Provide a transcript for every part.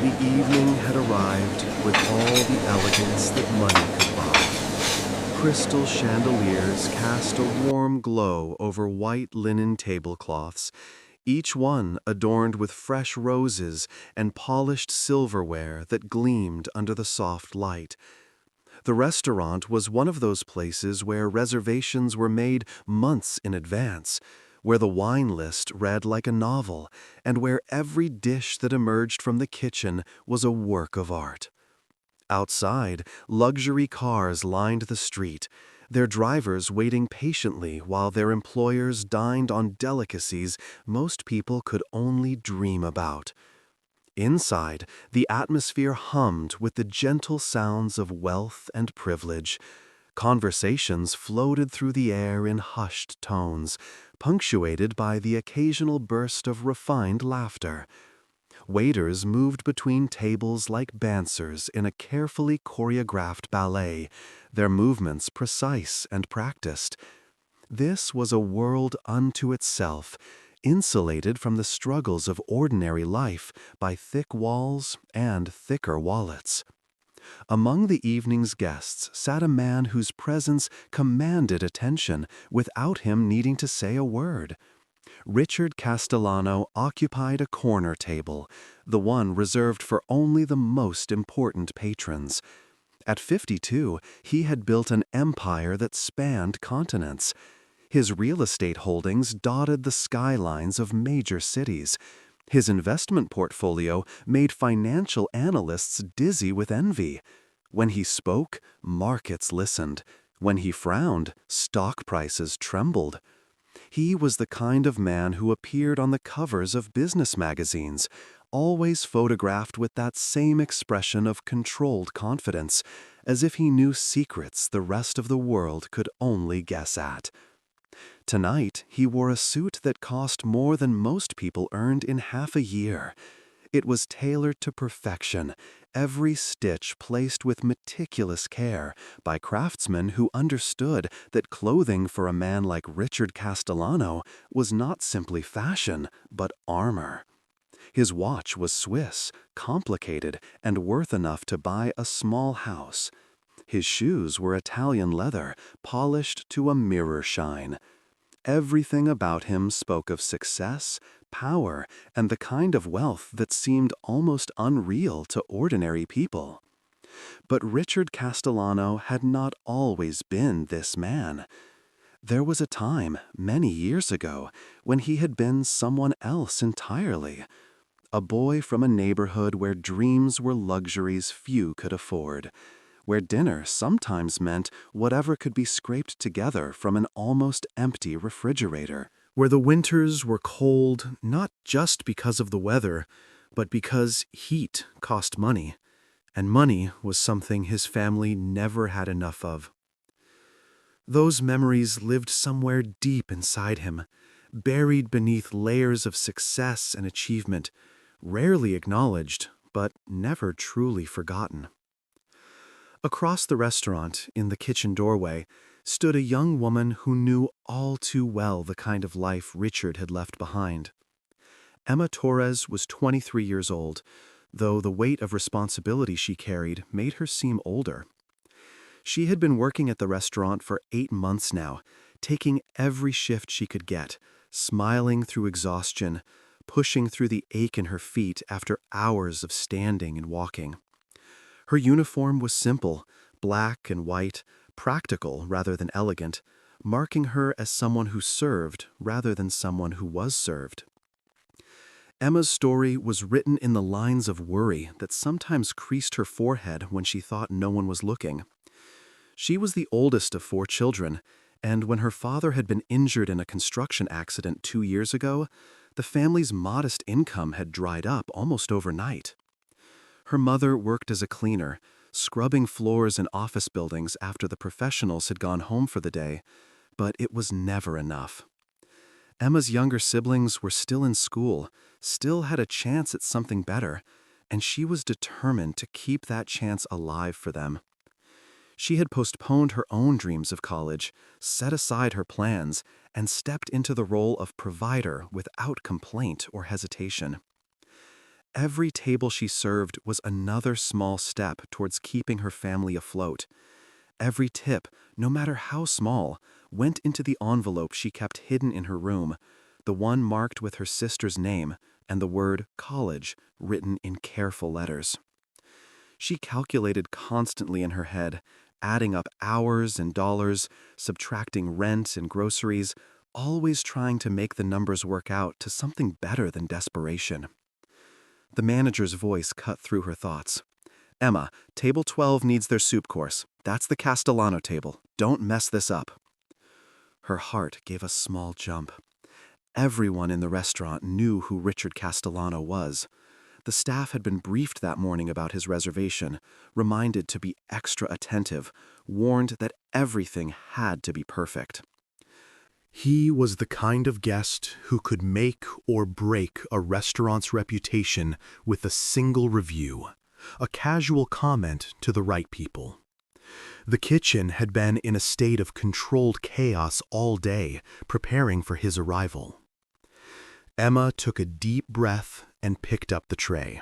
The evening had arrived with all the elegance that money could buy. Crystal chandeliers cast a warm glow over white linen tablecloths, each one adorned with fresh roses and polished silverware that gleamed under the soft light. The restaurant was one of those places where reservations were made months in advance, where the wine list read like a novel, and where every dish that emerged from the kitchen was a work of art. Outside, luxury cars lined the street, their drivers waiting patiently while their employers dined on delicacies most people could only dream about. Inside, the atmosphere hummed with the gentle sounds of wealth and privilege. Conversations floated through the air in hushed tones, punctuated by the occasional burst of refined laughter. Waiters moved between tables like dancers in a carefully choreographed ballet, their movements precise and practiced. This was a world unto itself, insulated from the struggles of ordinary life by thick walls and thicker wallets. Among the evening's guests sat a man whose presence commanded attention without him needing to say a word. Richard Castellano occupied a corner table, the one reserved for only the most important patrons. At 52, he had built an empire that spanned continents. His real estate holdings dotted the skylines of major cities. His investment portfolio made financial analysts dizzy with envy. When he spoke, markets listened. When he frowned, stock prices trembled. He was the kind of man who appeared on the covers of business magazines, always photographed with that same expression of controlled confidence, as if he knew secrets the rest of the world could only guess at. Tonight, he wore a suit that cost more than most people earned in half a year. It was tailored to perfection, every stitch placed with meticulous care by craftsmen who understood that clothing for a man like Richard Castellano was not simply fashion, but armor. His watch was Swiss, complicated, and worth enough to buy a small house. His shoes were Italian leather, polished to a mirror shine. Everything about him spoke of success, power, and the kind of wealth that seemed almost unreal to ordinary people. But Richard Castellano had not always been this man. There was a time, many years ago, when he had been someone else entirely. A boy from a neighborhood where dreams were luxuries few could afford, where dinner sometimes meant whatever could be scraped together from an almost empty refrigerator, where the winters were cold not just because of the weather, but because heat cost money, and money was something his family never had enough of. Those memories lived somewhere deep inside him, buried beneath layers of success and achievement, rarely acknowledged, but never truly forgotten. Across the restaurant, in the kitchen doorway, stood a young woman who knew all too well the kind of life Richard had left behind. Emma Torres was 23 years old, though the weight of responsibility she carried made her seem older. She had been working at the restaurant for 8 months now, taking every shift she could get, smiling through exhaustion, pushing through the ache in her feet after hours of standing and walking. Her uniform was simple, black and white, practical rather than elegant, marking her as someone who served rather than someone who was served. Emma's story was written in the lines of worry that sometimes creased her forehead when she thought no one was looking. She was the oldest of 4 children, and when her father had been injured in a construction accident 2 years ago, the family's modest income had dried up almost overnight. Her mother worked as a cleaner, scrubbing floors in office buildings after the professionals had gone home for the day, but it was never enough. Emma's younger siblings were still in school, still had a chance at something better, and she was determined to keep that chance alive for them. She had postponed her own dreams of college, set aside her plans, and stepped into the role of provider without complaint or hesitation. Every table she served was another small step towards keeping her family afloat. Every tip, no matter how small, went into the envelope she kept hidden in her room, the one marked with her sister's name and the word college written in careful letters. She calculated constantly in her head, adding up hours and dollars, subtracting rent and groceries, always trying to make the numbers work out to something better than desperation. The manager's voice cut through her thoughts. "Emma, table 12 needs their soup course. That's the Castellano table. Don't mess this up." Her heart gave a small jump. Everyone in the restaurant knew who Richard Castellano was. The staff had been briefed that morning about his reservation, reminded to be extra attentive, warned that everything had to be perfect. He was the kind of guest who could make or break a restaurant's reputation with a single review, a casual comment to the right people. The kitchen had been in a state of controlled chaos all day, preparing for his arrival. Emma took a deep breath and picked up the tray.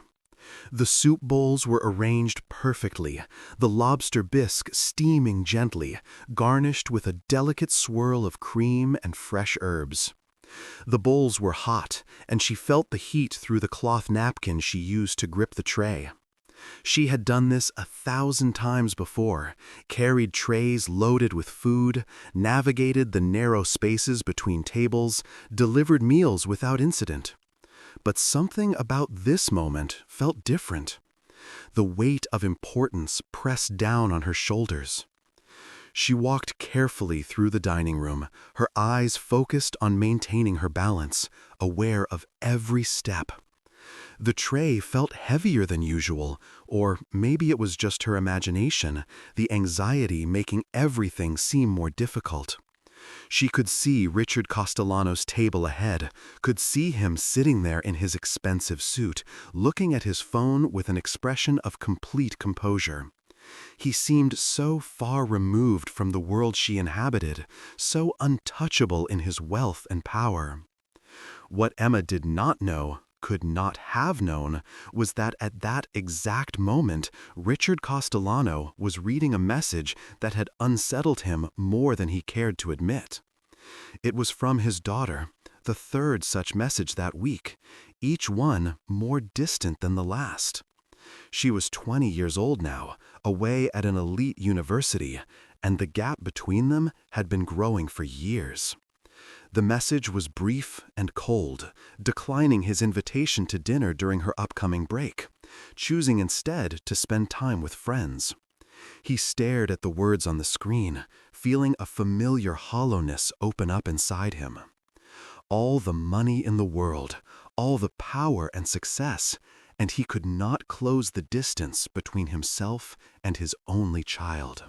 The soup bowls were arranged perfectly, the lobster bisque steaming gently, garnished with a delicate swirl of cream and fresh herbs. The bowls were hot, and she felt the heat through the cloth napkin she used to grip the tray. She had done this 1,000 times before, carried trays loaded with food, navigated the narrow spaces between tables, delivered meals without incident. But something about this moment felt different. The weight of importance pressed down on her shoulders. She walked carefully through the dining room, her eyes focused on maintaining her balance, aware of every step. The tray felt heavier than usual, or maybe it was just her imagination, the anxiety making everything seem more difficult. She could see Richard Castellano's table ahead, could see him sitting there in his expensive suit, looking at his phone with an expression of complete composure. He seemed so far removed from the world she inhabited, so untouchable in his wealth and power. What Emma did not know, could not have known, was that at that exact moment, Richard Castellano was reading a message that had unsettled him more than he cared to admit. It was from his daughter, the third such message that week, each one more distant than the last. She was 20 years old now, away at an elite university, and the gap between them had been growing for years. The message was brief and cold, declining his invitation to dinner during her upcoming break, choosing instead to spend time with friends. He stared at the words on the screen, feeling a familiar hollowness open up inside him. All the money in the world, all the power and success, and he could not close the distance between himself and his only child.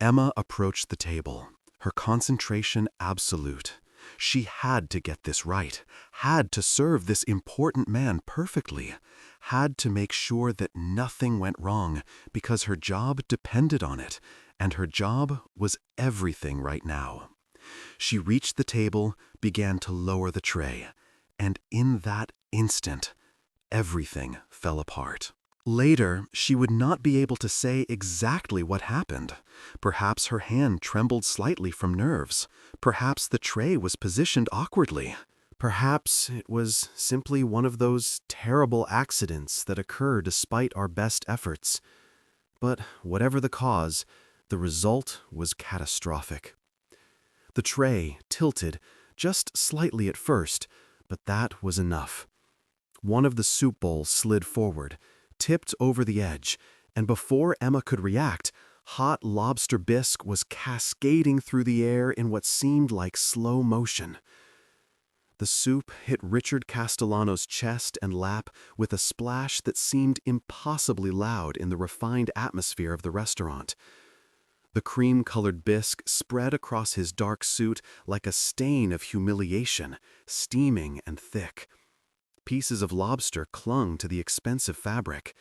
Emma approached the table, her concentration absolute. She had to get this right, had to serve this important man perfectly, had to make sure that nothing went wrong because her job depended on it, and her job was everything right now. She reached the table, began to lower the tray, and in that instant, everything fell apart. Later, she would not be able to say exactly what happened. Perhaps her hand trembled slightly from nerves. Perhaps the tray was positioned awkwardly. Perhaps it was simply one of those terrible accidents that occur despite our best efforts. But whatever the cause, the result was catastrophic. The tray tilted, just slightly at first, but that was enough. One of the soup bowls slid forward, tipped over the edge, and before Emma could react, hot lobster bisque was cascading through the air in what seemed like slow motion. The soup hit Richard Castellano's chest and lap with a splash that seemed impossibly loud in the refined atmosphere of the restaurant. The cream-colored bisque spread across his dark suit like a stain of humiliation, steaming and thick. Pieces of lobster clung to the expensive fabric.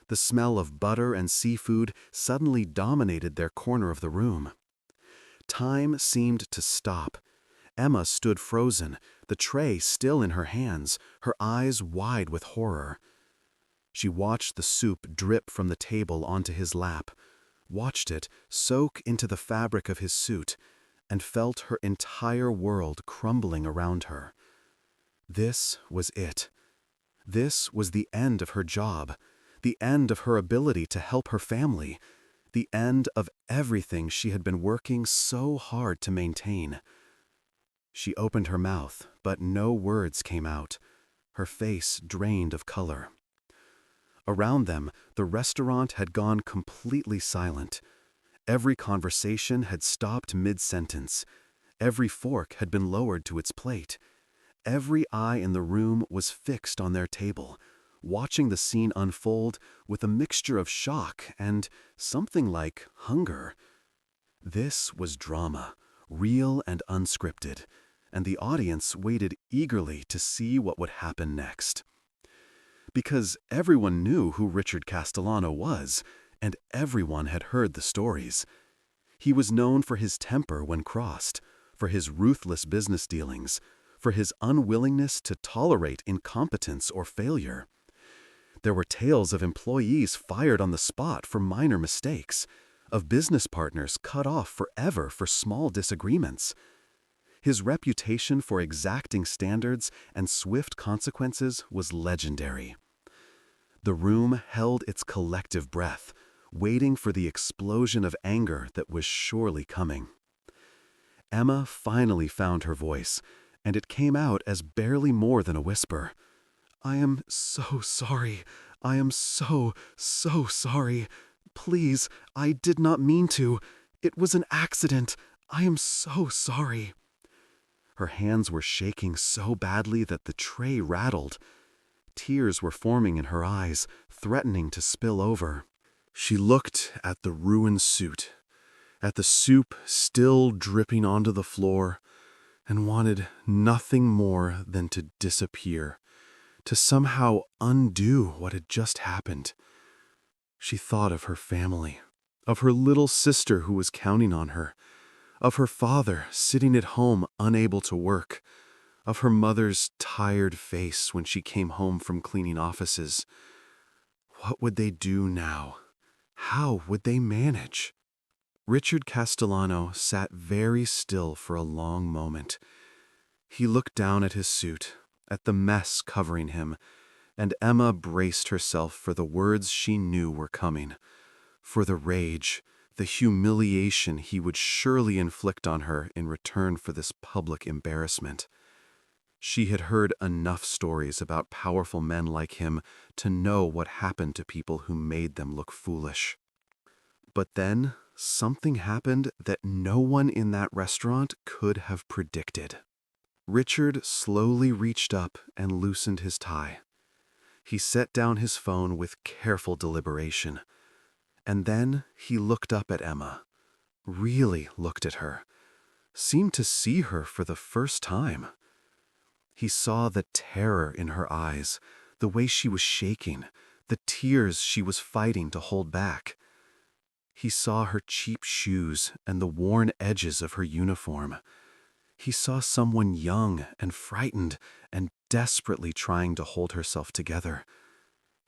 The smell of butter and seafood suddenly dominated their corner of the room. Time seemed to stop. Emma stood frozen, the tray still in her hands, her eyes wide with horror. She watched the soup drip from the table onto his lap, watched it soak into the fabric of his suit, and felt her entire world crumbling around her. This was it. This was the end of her job, the end of her ability to help her family, the end of everything she had been working so hard to maintain. She opened her mouth, but no words came out. Her face drained of color. Around them, the restaurant had gone completely silent. Every conversation had stopped mid-sentence. Every fork had been lowered to its plate. Every eye in the room was fixed on their table, watching the scene unfold with a mixture of shock and something like hunger. This was drama, real and unscripted, and the audience waited eagerly to see what would happen next. Because everyone knew who Richard Castellano was, and everyone had heard the stories. He was known for his temper when crossed, for his ruthless business dealings, for his unwillingness to tolerate incompetence or failure. There were tales of employees fired on the spot for minor mistakes, of business partners cut off forever for small disagreements. His reputation for exacting standards and swift consequences was legendary. The room held its collective breath, waiting for the explosion of anger that was surely coming. Emma finally found her voice, and it came out as barely more than a whisper. "I am so sorry. I am so sorry. Please, I did not mean to. It was an accident. I am so sorry." Her hands were shaking so badly that the tray rattled. Tears were forming in her eyes, threatening to spill over. She looked at the ruined suit, at the soup still dripping onto the floor, and wanted nothing more than to disappear, to somehow undo what had just happened. She thought of her family, of her little sister who was counting on her, of her father sitting at home unable to work, of her mother's tired face when she came home from cleaning offices. What would they do now? How would they manage? Richard Castellano sat very still for a long moment. He looked down at his suit, at the mess covering him, and Emma braced herself for the words she knew were coming, for the rage, the humiliation he would surely inflict on her in return for this public embarrassment. She had heard enough stories about powerful men like him to know what happened to people who made them look foolish. But then, something happened that no one in that restaurant could have predicted. Richard slowly reached up and loosened his tie. He set down his phone with careful deliberation. And then he looked up at Emma, really looked at her, seemed to see her for the first time. He saw the terror in her eyes, the way she was shaking, the tears she was fighting to hold back. He saw her cheap shoes and the worn edges of her uniform. He saw someone young and frightened and desperately trying to hold herself together.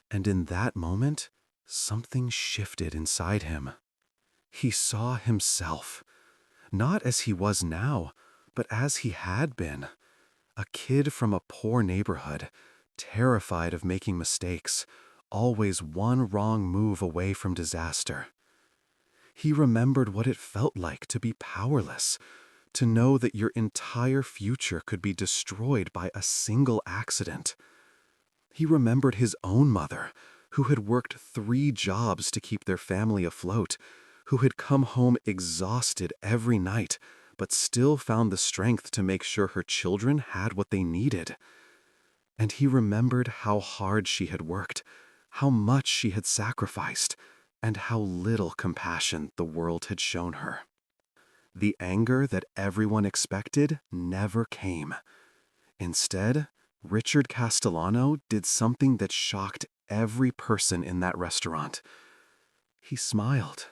And in that moment, something shifted inside him. He saw himself, not as he was now, but as he had been. A kid from a poor neighborhood, terrified of making mistakes, always one wrong move away from disaster. He remembered what it felt like to be powerless, to know that your entire future could be destroyed by a single accident. He remembered his own mother, who had worked 3 jobs to keep their family afloat, who had come home exhausted every night, but still found the strength to make sure her children had what they needed. And he remembered how hard she had worked, how much she had sacrificed, and how little compassion the world had shown her. The anger that everyone expected never came. Instead, Richard Castellano did something that shocked every person in that restaurant. He smiled.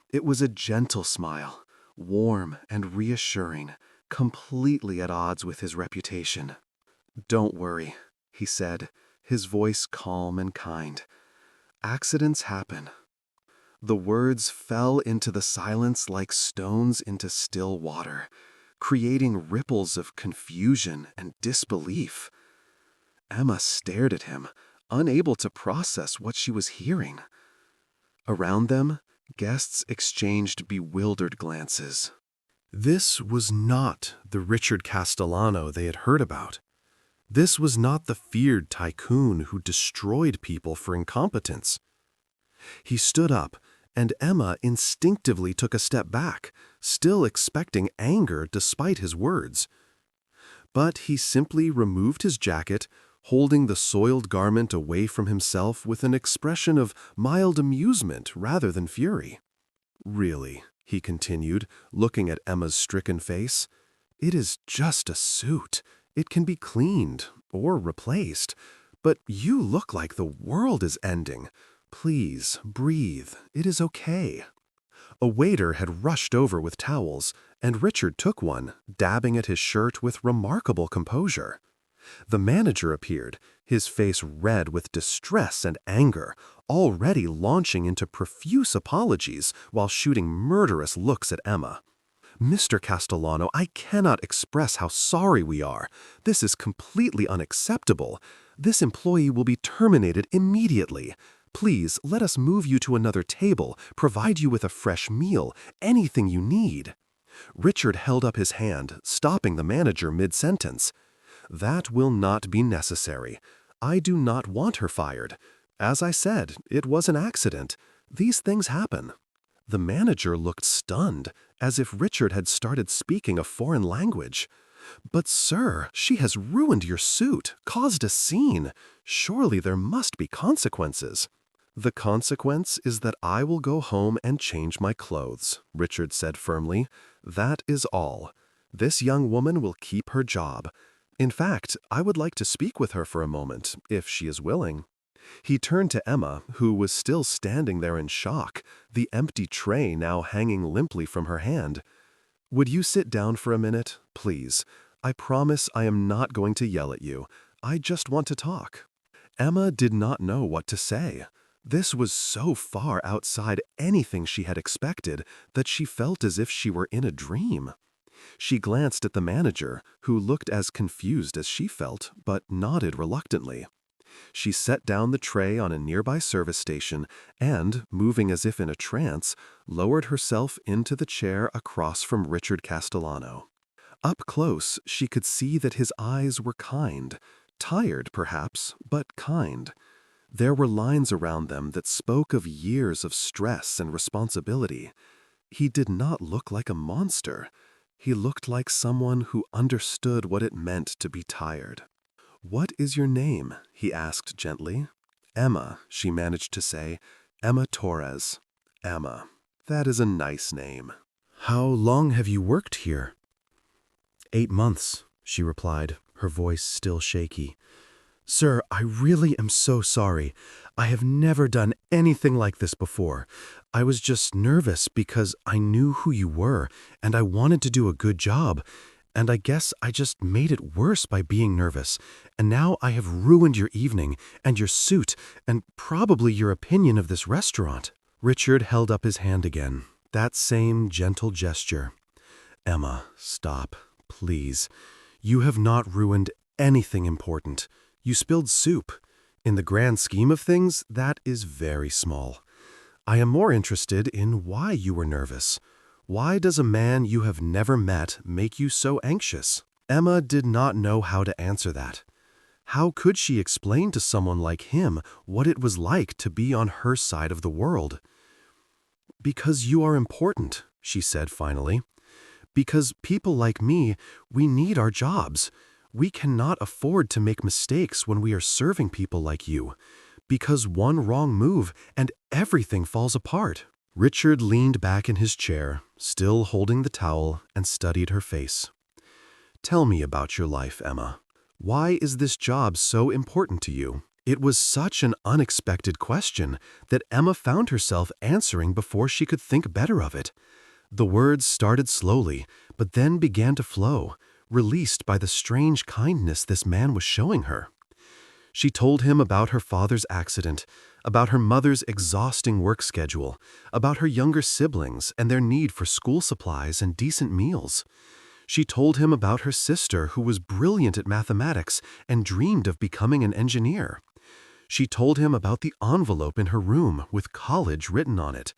It was a gentle smile, warm and reassuring, completely at odds with his reputation. "Don't worry," he said, his voice calm and kind. "Accidents happen." The words fell into the silence like stones into still water, creating ripples of confusion and disbelief. Emma stared at him, unable to process what she was hearing. Around them, guests exchanged bewildered glances. This was not the Richard Castellano they had heard about. This was not the feared tycoon who destroyed people for incompetence. He stood up, and Emma instinctively took a step back, still expecting anger despite his words. But he simply removed his jacket, holding the soiled garment away from himself with an expression of mild amusement rather than fury. "Really," he continued, looking at Emma's stricken face, "it is just a suit. It can be cleaned or replaced. But you look like the world is ending. Please, breathe. It is okay." A waiter had rushed over with towels, and Richard took one, dabbing at his shirt with remarkable composure. The manager appeared, his face red with distress and anger, already launching into profuse apologies while shooting murderous looks at Emma. "Mr. Castellano, I cannot express how sorry we are. This is completely unacceptable. This employee will be terminated immediately. Please, let us move you to another table, provide you with a fresh meal, anything you need." Richard held up his hand, stopping the manager mid-sentence. "That will not be necessary. I do not want her fired. As I said, it was an accident. These things happen." The manager looked stunned, as if Richard had started speaking a foreign language. "But sir, she has ruined your suit, caused a scene. Surely there must be consequences." "The consequence is that I will go home and change my clothes," Richard said firmly. "That is all. This young woman will keep her job. In fact, I would like to speak with her for a moment, if she is willing." He turned to Emma, who was still standing there in shock, the empty tray now hanging limply from her hand. "Would you sit down for a minute, please? I promise I am not going to yell at you. I just want to talk." Emma did not know what to say. This was so far outside anything she had expected that she felt as if she were in a dream. She glanced at the manager, who looked as confused as she felt, but nodded reluctantly. She set down the tray on a nearby service station and, moving as if in a trance, lowered herself into the chair across from Richard Castellano. Up close, she could see that his eyes were kind, tired perhaps, but kind. There were lines around them that spoke of years of stress and responsibility. He did not look like a monster. He looked like someone who understood what it meant to be tired. "What is your name?" he asked gently. "Emma," she managed to say. "Emma Torres." "Emma. That is a nice name." "How long have you worked here?" 8 months, she replied, her voice still shaky. "Sir, I really am so sorry. I have never done anything like this before. I was just nervous because I knew who you were, and I wanted to do a good job. And I guess I just made it worse by being nervous. And now I have ruined your evening, and your suit, and probably your opinion of this restaurant." Richard held up his hand again, that same gentle gesture. "Emma, stop, please. You have not ruined anything important. You spilled soup. In the grand scheme of things, that is very small. I am more interested in why you were nervous. Why does a man you have never met make you so anxious?" Emma did not know how to answer that. How could she explain to someone like him what it was like to be on her side of the world? "Because you are important," she said finally. "Because people like me, we need our jobs. We cannot afford to make mistakes when we are serving people like you. Because one wrong move and everything falls apart." Richard leaned back in his chair, still holding the towel, and studied her face. "Tell me about your life, Emma. Why is this job so important to you?" It was such an unexpected question that Emma found herself answering before she could think better of it. The words started slowly, but then began to flow, released by the strange kindness this man was showing her. She told him about her father's accident, about her mother's exhausting work schedule, about her younger siblings and their need for school supplies and decent meals. She told him about her sister who was brilliant at mathematics and dreamed of becoming an engineer. She told him about the envelope in her room with college written on it.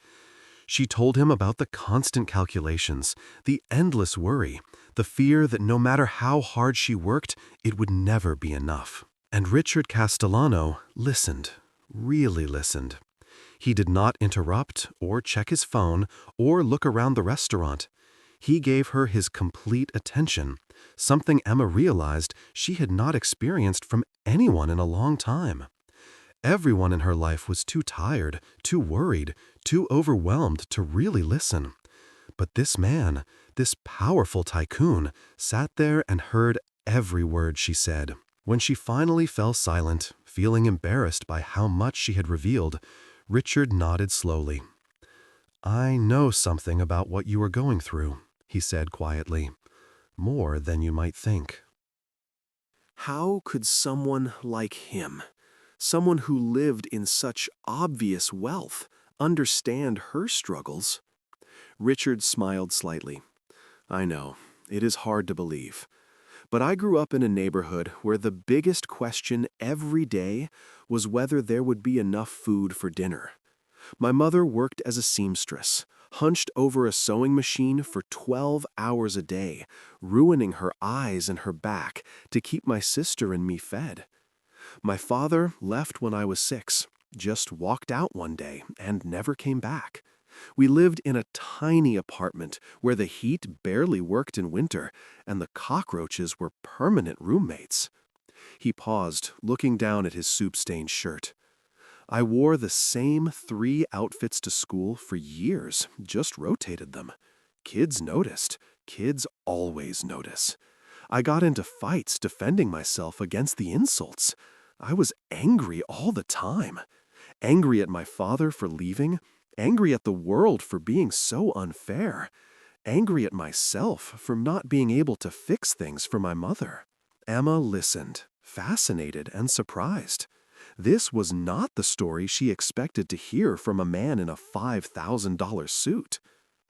She told him about the constant calculations, the endless worry, the fear that no matter how hard she worked, it would never be enough. And Richard Castellano listened, really listened. He did not interrupt or check his phone or look around the restaurant. He gave her his complete attention, something Emma realized she had not experienced from anyone in a long time. Everyone in her life was too tired, too worried, too overwhelmed to really listen. But this man, this powerful tycoon, sat there and heard every word she said. When she finally fell silent, feeling embarrassed by how much she had revealed, Richard nodded slowly. "I know something about what you are going through," he said quietly. "More than you might think." How could someone like him, someone who lived in such obvious wealth, understand her struggles? Richard smiled slightly. "I know, it is hard to believe. But I grew up in a neighborhood where the biggest question every day was whether there would be enough food for dinner. My mother worked as a seamstress, hunched over a sewing machine for 12 hours a day, ruining her eyes and her back to keep my sister and me fed. My father left when I was 6, just walked out one day and never came back. We lived in a tiny apartment where the heat barely worked in winter and the cockroaches were permanent roommates." He paused, looking down at his soup-stained shirt. "I wore the same 3 outfits to school for years, just rotated them. Kids noticed. Kids always notice. I got into fights defending myself against the insults. I was angry all the time. Angry at my father for leaving, angry at the world for being so unfair, angry at myself for not being able to fix things for my mother." Emma listened, fascinated and surprised. This was not the story she expected to hear from a man in a $5,000 suit.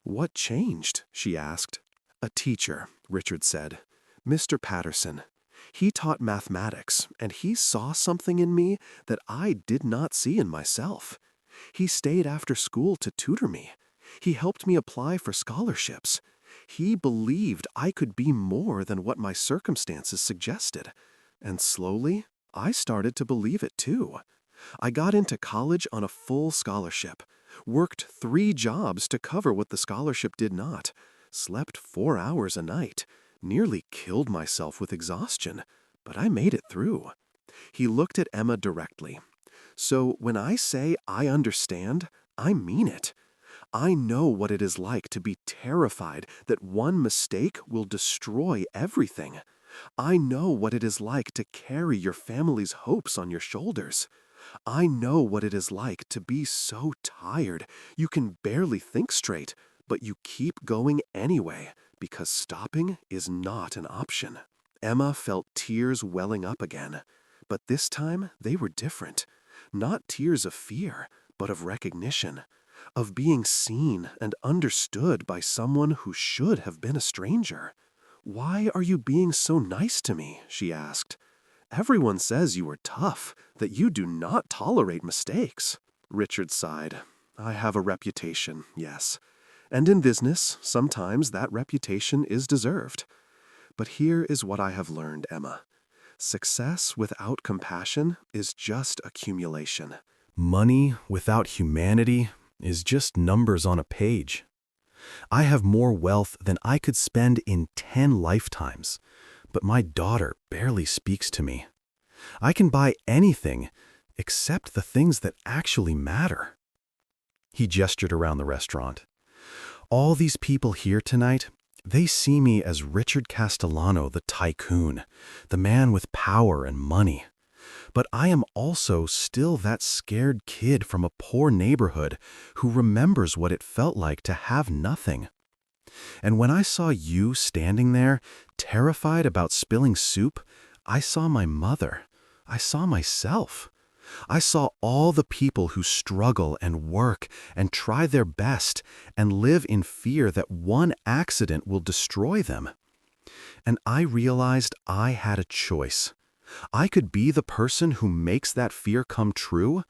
"What changed?" she asked. "A teacher," Richard said. "Mr. Patterson. He taught mathematics, and he saw something in me that I did not see in myself. He stayed after school to tutor me. He helped me apply for scholarships. He believed I could be more than what my circumstances suggested. And slowly, I started to believe it too. I got into college on a full scholarship, worked 3 jobs to cover what the scholarship did not, slept 4 hours a night, nearly killed myself with exhaustion, but I made it through." He looked at Emma directly. "So when I say I understand, I mean it. I know what it is like to be terrified that one mistake will destroy everything. I know what it is like to carry your family's hopes on your shoulders. I know what it is like to be so tired you can barely think straight, but you keep going anyway because stopping is not an option." Emma felt tears welling up again, but this time they were different. Not tears of fear, but of recognition, of being seen and understood by someone who should have been a stranger. "Why are you being so nice to me?" she asked. "Everyone says you are tough, that you do not tolerate mistakes." Richard sighed. "I have a reputation, yes. And in business, sometimes that reputation is deserved. But here is what I have learned, Emma. Success without compassion is just accumulation. Money without humanity is just numbers on a page. I have more wealth than I could spend in 10 lifetimes, but my daughter barely speaks to me. I can buy anything except the things that actually matter." He gestured around the restaurant. "All these people here tonight, they see me as Richard Castellano, the tycoon, the man with power and money. But I am also still that scared kid from a poor neighborhood who remembers what it felt like to have nothing. And when I saw you standing there, terrified about spilling soup, I saw my mother, I saw myself. I saw all the people who struggle and work and try their best and live in fear that one accident will destroy them. And I realized I had a choice. I could be the person who makes that fear come true,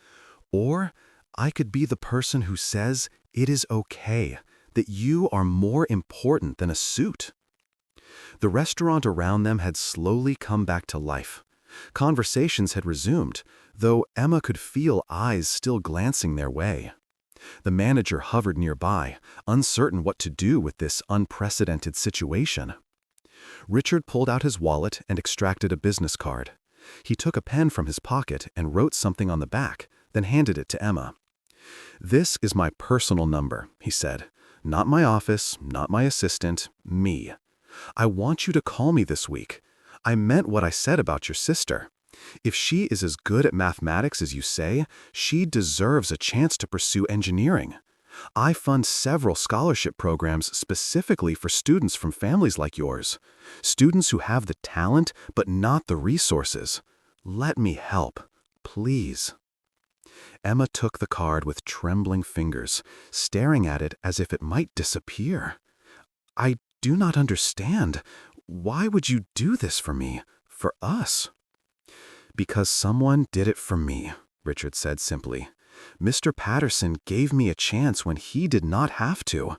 or I could be the person who says it is okay, that you are more important than a suit. The restaurant around them had slowly come back to life. Conversations had resumed, though Emma could feel eyes still glancing their way. The manager hovered nearby, uncertain what to do with this unprecedented situation. Richard pulled out his wallet and extracted a business card. He took a pen from his pocket and wrote something on the back, then handed it to Emma. "This is my personal number," he said. "Not my office, not my assistant, me. I want you to call me this week. I meant what I said about your sister. If she is as good at mathematics as you say, she deserves a chance to pursue engineering. I fund several scholarship programs specifically for students from families like yours, students who have the talent but not the resources. Let me help, please." Emma took the card with trembling fingers, staring at it as if it might disappear. "I do not understand. Why would you do this for me, for us?" "Because someone did it for me," Richard said simply. "Mr. Patterson gave me a chance when he did not have to.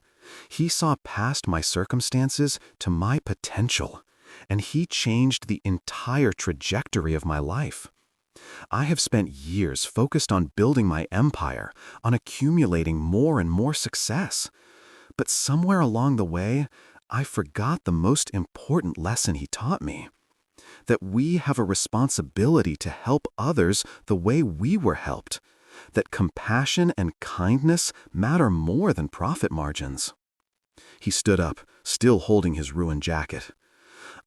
He saw past my circumstances to my potential, and he changed the entire trajectory of my life. I have spent years focused on building my empire, on accumulating more and more success. But somewhere along the way, I forgot the most important lesson he taught me. That we have a responsibility to help others the way we were helped. That compassion and kindness matter more than profit margins." He stood up, still holding his ruined jacket.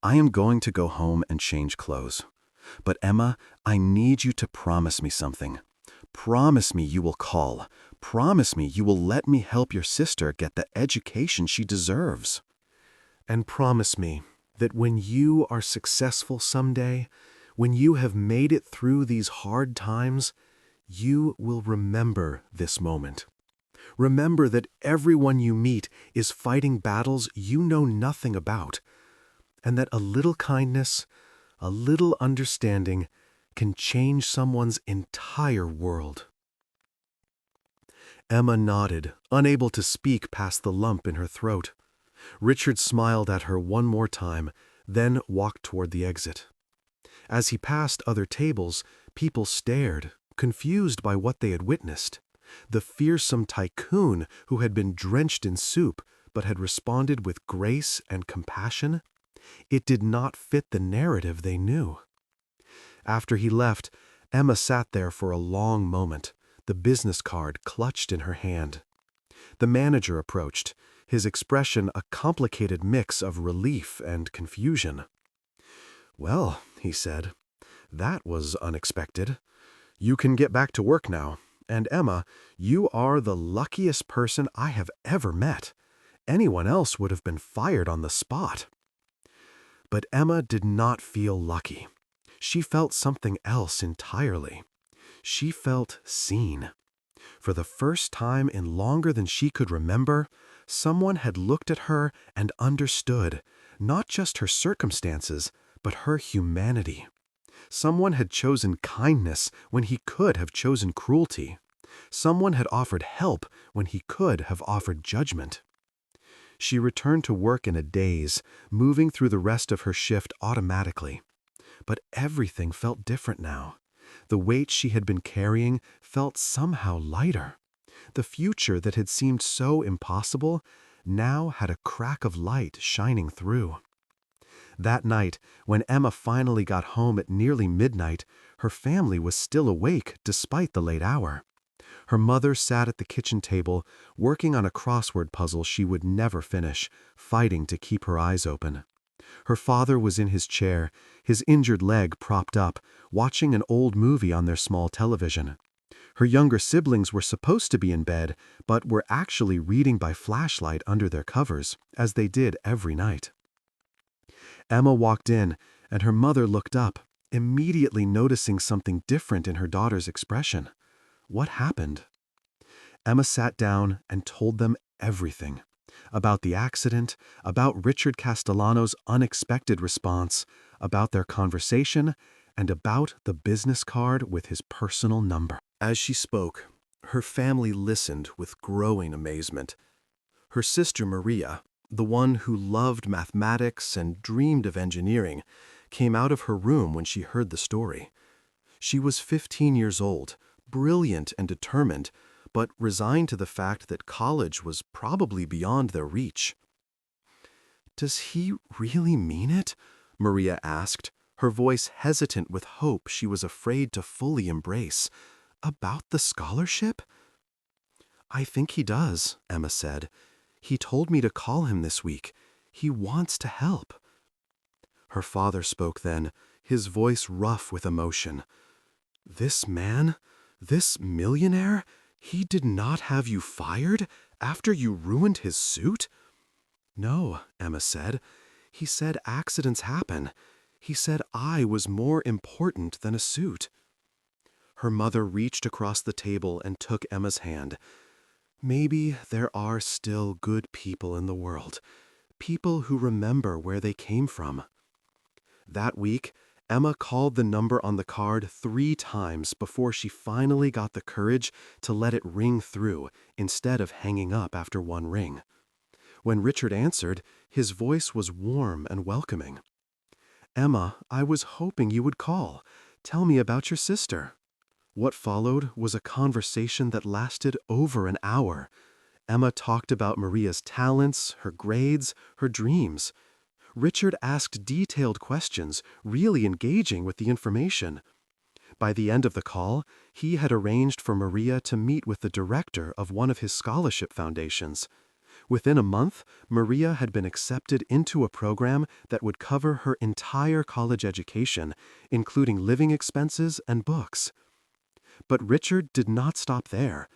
"I am going to go home and change clothes. But Emma, I need you to promise me something. Promise me you will call. Promise me you will let me help your sister get the education she deserves. And promise me that when you are successful someday, when you have made it through these hard times, you will remember this moment. Remember that everyone you meet is fighting battles you know nothing about, and that a little kindness, a little understanding can change someone's entire world." Emma nodded, unable to speak past the lump in her throat. Richard smiled at her one more time, then walked toward the exit. As he passed other tables, people stared, confused by what they had witnessed. The fearsome tycoon who had been drenched in soup but had responded with grace and compassion. It did not fit the narrative they knew. After he left, Emma sat there for a long moment, the business card clutched in her hand. The manager approached, his expression a complicated mix of relief and confusion. "Well," he said, "that was unexpected. You can get back to work now. And Emma, you are the luckiest person I have ever met. Anyone else would have been fired on the spot." But Emma did not feel lucky. She felt something else entirely. She felt seen. For the first time in longer than she could remember, someone had looked at her and understood, not just her circumstances, but her humanity. Someone had chosen kindness when he could have chosen cruelty. Someone had offered help when he could have offered judgment. She returned to work in a daze, moving through the rest of her shift automatically. But everything felt different now. The weight she had been carrying felt somehow lighter. The future that had seemed so impossible now had a crack of light shining through. That night, when Emma finally got home at nearly midnight, her family was still awake despite the late hour. Her mother sat at the kitchen table, working on a crossword puzzle she would never finish, fighting to keep her eyes open. Her father was in his chair, his injured leg propped up, watching an old movie on their small television. Her younger siblings were supposed to be in bed, but were actually reading by flashlight under their covers, as they did every night. Emma walked in, and her mother looked up, immediately noticing something different in her daughter's expression. What happened? Emma sat down and told them everything. About the accident, about Richard Castellano's unexpected response, about their conversation, and about the business card with his personal number. As she spoke, her family listened with growing amazement. Her sister Maria, the one who loved mathematics and dreamed of engineering, came out of her room when she heard the story. She was 15 years old, brilliant and determined, but resigned to the fact that college was probably beyond their reach. "Does he really mean it?" Maria asked, her voice hesitant with hope she was afraid to fully embrace. "About the scholarship?" "I think he does," Emma said. "He told me to call him this week. He wants to help." Her father spoke then, his voice rough with emotion. "This man, this millionaire, he did not have you fired after you ruined his suit?" "No," Emma said. "He said accidents happen. He said I was more important than a suit." Her mother reached across the table and took Emma's hand. "Maybe there are still good people in the world, people who remember where they came from." That week, Emma called the number on the card 3 times before she finally got the courage to let it ring through instead of hanging up after one ring. When Richard answered, his voice was warm and welcoming. "Emma, I was hoping you would call. Tell me about your sister." What followed was a conversation that lasted over an hour. Emma talked about Maria's talents, her grades, her dreams. Richard asked detailed questions, really engaging with the information. By the end of the call, he had arranged for Maria to meet with the director of one of his scholarship foundations. Within a month, Maria had been accepted into a program that would cover her entire college education, including living expenses and books. But Richard did not stop there.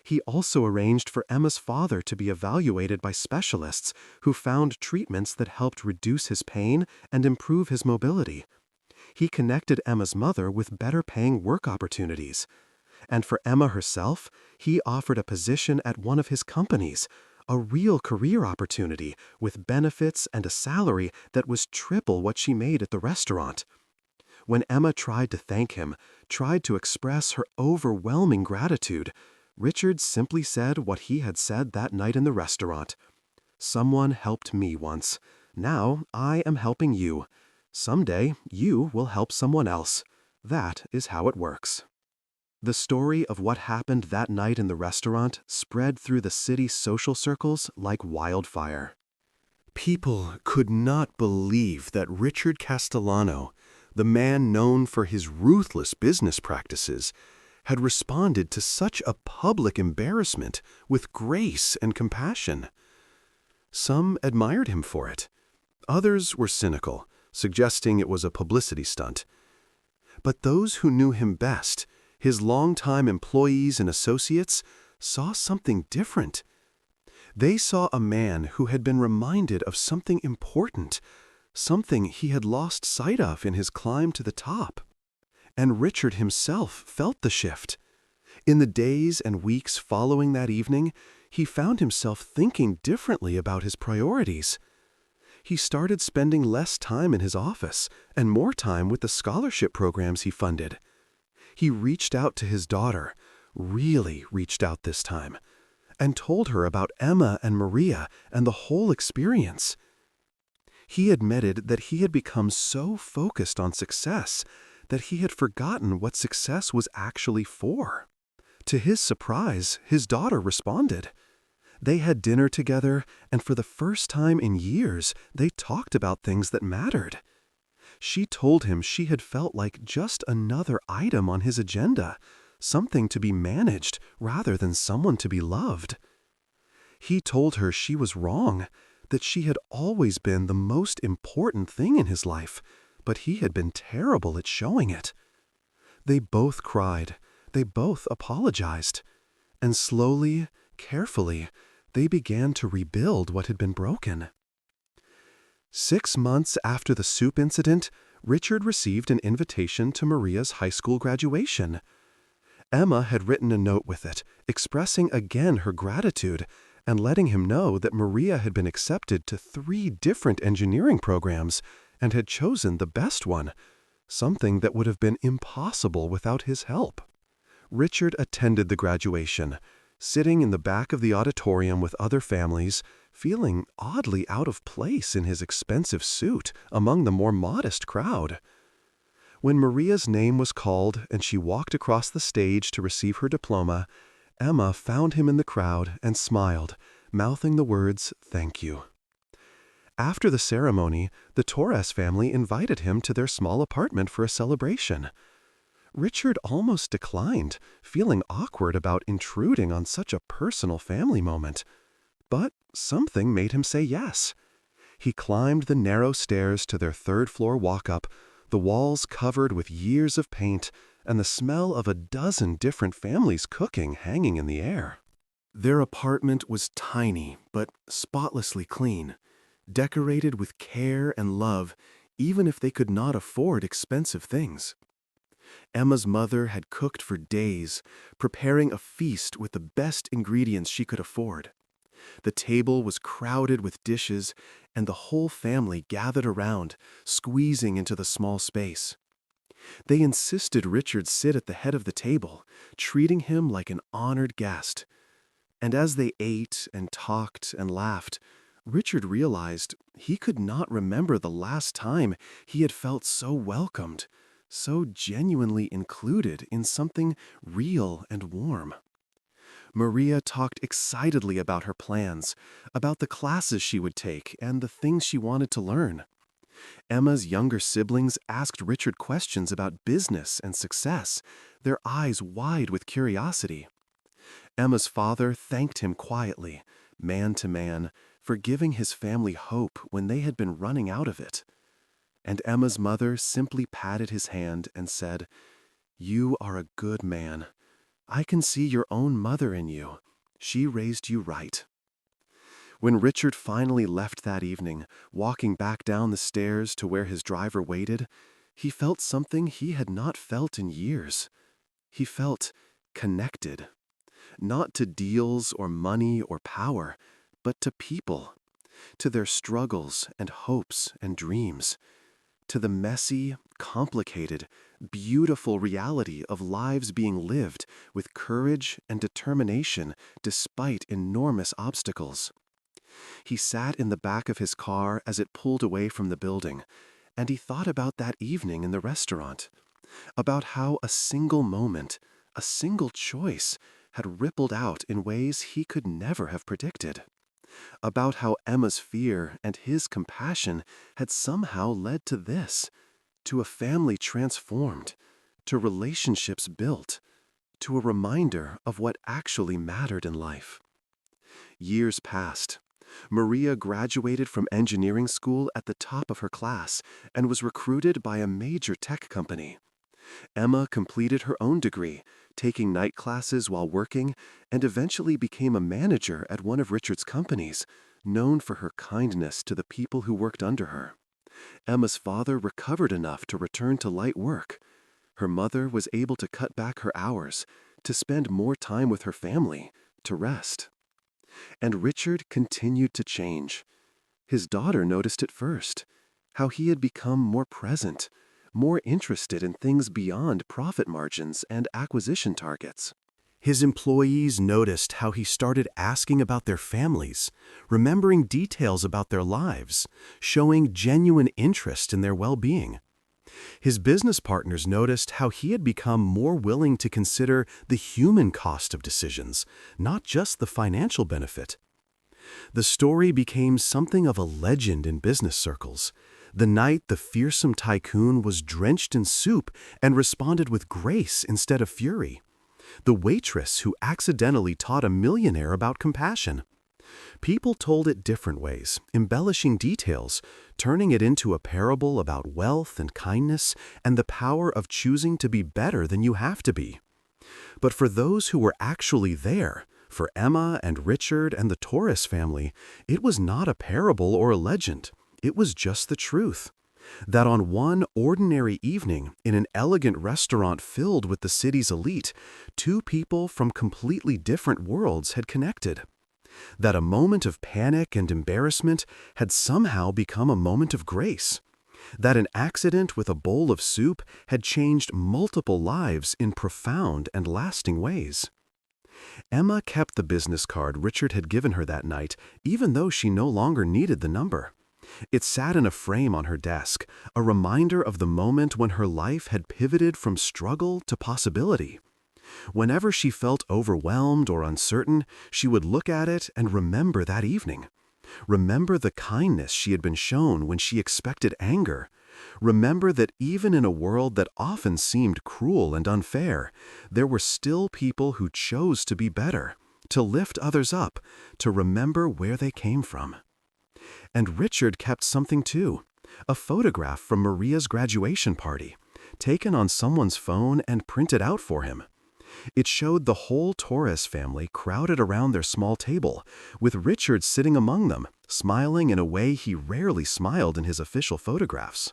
He also arranged for Emma's father to be evaluated by specialists who found treatments that helped reduce his pain and improve his mobility. He connected Emma's mother with better-paying work opportunities. And for Emma herself, he offered a position at one of his companies, a real career opportunity with benefits and a salary that was triple what she made at the restaurant. When Emma tried to thank him, tried to express her overwhelming gratitude, Richard simply said what he had said that night in the restaurant. "Someone helped me once. Now I am helping you. Someday you will help someone else. That is how it works." The story of what happened that night in the restaurant spread through the city's social circles like wildfire. People could not believe that Richard Castellano, the man known for his ruthless business practices, had responded to such a public embarrassment with grace and compassion. Some admired him for it. Others were cynical, suggesting it was a publicity stunt. But those who knew him best, his longtime employees and associates, saw something different. They saw a man who had been reminded of something important, something he had lost sight of in his climb to the top. And Richard himself felt the shift. In the days and weeks following that evening, he found himself thinking differently about his priorities. He started spending less time in his office and more time with the scholarship programs he funded. He reached out to his daughter, really reached out this time, and told her about Emma and Maria and the whole experience. He admitted that he had become so focused on success that he had forgotten what success was actually for. To his surprise, his daughter responded. They had dinner together, and for the first time in years, they talked about things that mattered. She told him she had felt like just another item on his agenda, something to be managed rather than someone to be loved. He told her she was wrong, that she had always been the most important thing in his life, but he had been terrible at showing it. They both cried, they both apologized, and slowly, carefully, they began to rebuild what had been broken. 6 months after the soup incident, Richard received an invitation to Maria's high school graduation. Emma had written a note with it, expressing again her gratitude and letting him know that Maria had been accepted to 3 different engineering programs and had chosen the best one, something that would have been impossible without his help. Richard attended the graduation, sitting in the back of the auditorium with other families, feeling oddly out of place in his expensive suit among the more modest crowd. When Maria's name was called and she walked across the stage to receive her diploma, Emma found him in the crowd and smiled, mouthing the words, "Thank you." After the ceremony, the Torres family invited him to their small apartment for a celebration. Richard almost declined, feeling awkward about intruding on such a personal family moment. But something made him say yes. He climbed the narrow stairs to their 3rd-floor walk-up, the walls covered with years of paint, and the smell of a dozen different families' cooking hanging in the air. Their apartment was tiny but spotlessly clean, decorated with care and love, even if they could not afford expensive things. Emma's mother had cooked for days, preparing a feast with the best ingredients she could afford. The table was crowded with dishes, and the whole family gathered around, squeezing into the small space. They insisted Richard sit at the head of the table, treating him like an honored guest. And as they ate and talked and laughed, Richard realized he could not remember the last time he had felt so welcomed, so genuinely included in something real and warm. Maria talked excitedly about her plans, about the classes she would take and the things she wanted to learn. Emma's younger siblings asked Richard questions about business and success, their eyes wide with curiosity. Emma's father thanked him quietly, man to man, for giving his family hope when they had been running out of it. And Emma's mother simply patted his hand and said, "You are a good man. I can see your own mother in you. She raised you right." When Richard finally left that evening, walking back down the stairs to where his driver waited, he felt something he had not felt in years. He felt connected. Not to deals or money or power, but to people, to their struggles and hopes and dreams, to the messy, complicated, beautiful reality of lives being lived with courage and determination despite enormous obstacles. He sat in the back of his car as it pulled away from the building, and he thought about that evening in the restaurant, about how a single moment, a single choice, had rippled out in ways he could never have predicted, about how Emma's fear and his compassion had somehow led to this, to a family transformed, to relationships built, to a reminder of what actually mattered in life. Years passed. Maria graduated from engineering school at the top of her class and was recruited by a major tech company. Emma completed her own degree, taking night classes while working, and eventually became a manager at one of Richard's companies, known for her kindness to the people who worked under her. Emma's father recovered enough to return to light work. Her mother was able to cut back her hours, to spend more time with her family, to rest. And Richard continued to change. His daughter noticed it first, how he had become more present, more interested in things beyond profit margins and acquisition targets. His employees noticed how he started asking about their families, remembering details about their lives, showing genuine interest in their well-being. His business partners noticed how he had become more willing to consider the human cost of decisions, not just the financial benefit. The story became something of a legend in business circles. The night the fearsome tycoon was drenched in soup and responded with grace instead of fury. The waitress who accidentally taught a millionaire about compassion. People told it different ways, embellishing details, turning it into a parable about wealth and kindness and the power of choosing to be better than you have to be. But for those who were actually there, for Emma and Richard and the Torres family, it was not a parable or a legend. It was just the truth. That on one ordinary evening in an elegant restaurant filled with the city's elite, two people from completely different worlds had connected. That a moment of panic and embarrassment had somehow become a moment of grace. That an accident with a bowl of soup had changed multiple lives in profound and lasting ways. Emma kept the business card Richard had given her that night, even though she no longer needed the number. It sat in a frame on her desk, a reminder of the moment when her life had pivoted from struggle to possibility. Whenever she felt overwhelmed or uncertain, she would look at it and remember that evening. Remember the kindness she had been shown when she expected anger. Remember that even in a world that often seemed cruel and unfair, there were still people who chose to be better, to lift others up, to remember where they came from. And Richard kept something too, a photograph from Maria's graduation party, taken on someone's phone and printed out for him. It showed the whole Torres family crowded around their small table, with Richard sitting among them, smiling in a way he rarely smiled in his official photographs.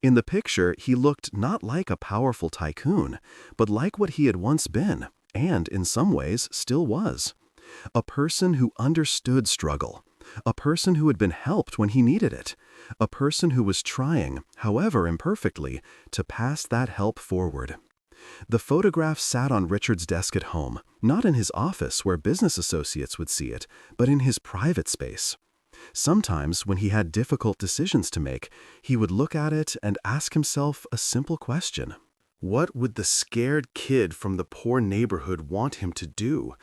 In the picture, he looked not like a powerful tycoon, but like what he had once been, and in some ways still was. A person who understood struggle, a person who had been helped when he needed it, a person who was trying, however imperfectly, to pass that help forward. The photograph sat on Richard's desk at home, not in his office where business associates would see it, but in his private space. Sometimes, when he had difficult decisions to make, he would look at it and ask himself a simple question. What would the scared kid from the poor neighborhood want him to do?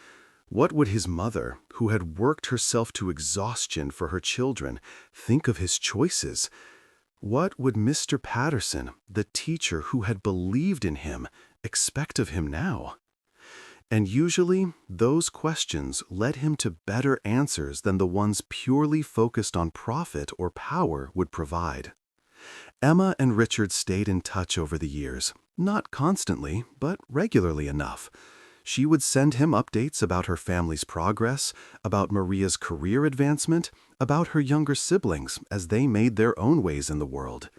What would his mother, who had worked herself to exhaustion for her children, think of his choices? What would Mr. Patterson, the teacher who had believed in him, expect of him now? And usually, those questions led him to better answers than the ones purely focused on profit or power would provide. Emma and Richard stayed in touch over the years, not constantly, but regularly enough. She would send him updates about her family's progress, about Maria's career advancement, about her younger siblings as they made their own ways in the world.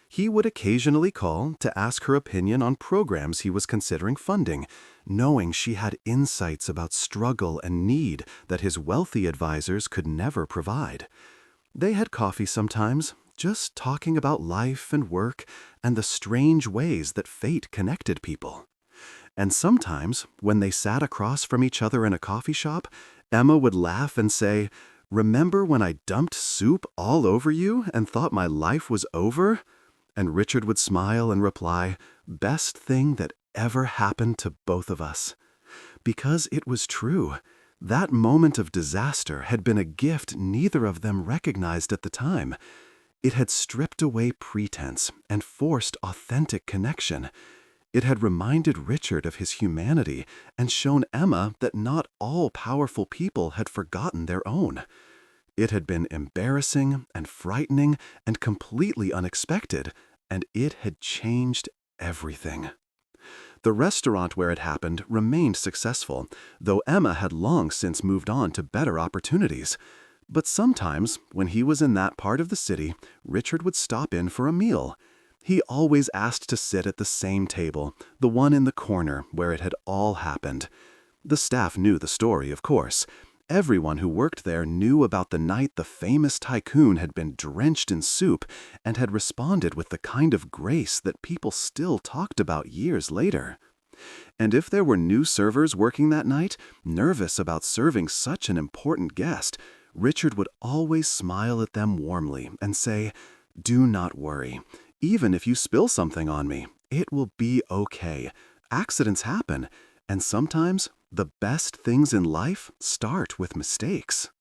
He would occasionally call to ask her opinion on programs he was considering funding, knowing she had insights about struggle and need that his wealthy advisors could never provide. They had coffee sometimes, just talking about life and work and the strange ways that fate connected people. And sometimes, when they sat across from each other in a coffee shop, Emma would laugh and say, "Remember when I dumped soup all over you and thought my life was over?" And Richard would smile and reply, "Best thing that ever happened to both of us." Because it was true. That moment of disaster had been a gift neither of them recognized at the time. It had stripped away pretense and forced authentic connection. It had reminded Richard of his humanity and shown Emma that not all powerful people had forgotten their own. It had been embarrassing and frightening and completely unexpected, and it had changed everything. The restaurant where it happened remained successful, though Emma had long since moved on to better opportunities. But sometimes, when he was in that part of the city, Richard would stop in for a meal. He always asked to sit at the same table, the one in the corner where it had all happened. The staff knew the story, of course. Everyone who worked there knew about the night the famous tycoon had been drenched in soup and had responded with the kind of grace that people still talked about years later. And if there were new servers working that night, nervous about serving such an important guest, Richard would always smile at them warmly and say, "Do not worry. Even if you spill something on me, it will be okay. Accidents happen, and sometimes the best things in life start with mistakes."